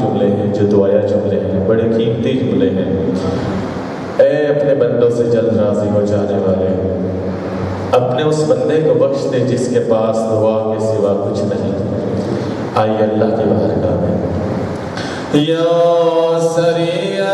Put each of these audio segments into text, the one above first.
जुमले हैं, जो दुआया जुमले हैं, बड़े कीमती जुमले हैं। ऐ अपने बंदों से जल्द राजी हो जाने वाले, अपने उस बंदे को बख्श दे जिसके पास दुआ के सिवा कुछ नहीं। आइए अल्लाह की बारगाह में। या सरिया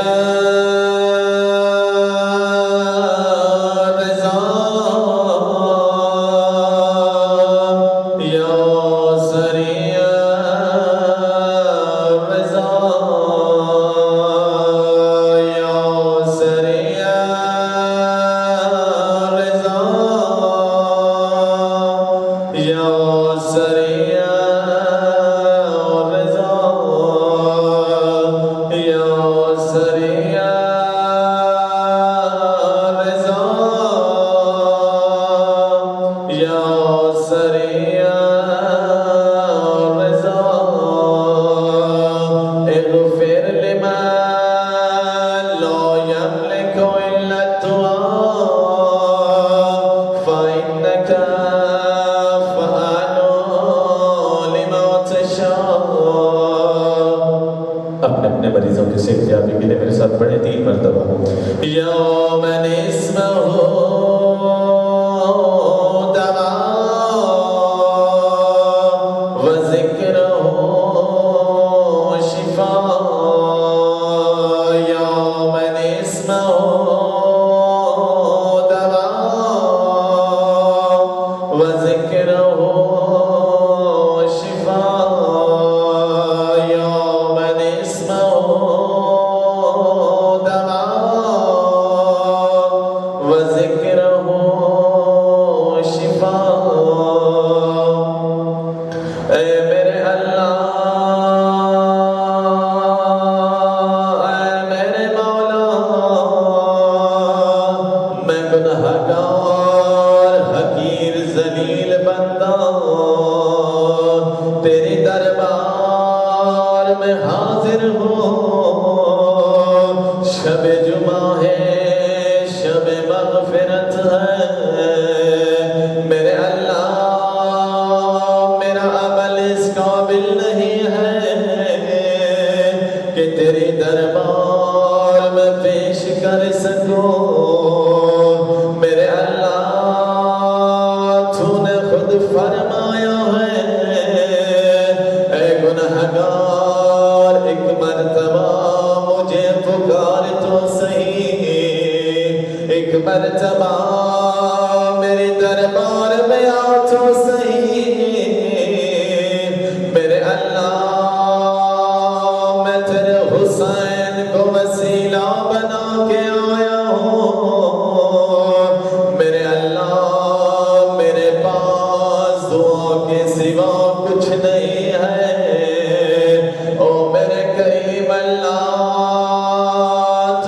अपने अपने मरीजों की सेहतयाबी के लिए मेरे साथ पढ़े 3 मरतबा। मेरे दरबार में आओ तो सही मेरे अल्लाह, मैं तेरे हुसैन को वसीला बना के आया हूँ। मेरे अल्लाह मेरे पास दुआ के सिवा कुछ नहीं है। ओ मेरे करीम अल्लाह,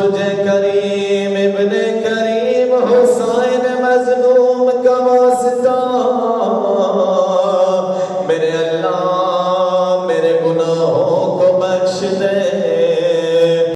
तुझे करीम इब्ने करीम हुसैन मज़लूम का वास्ता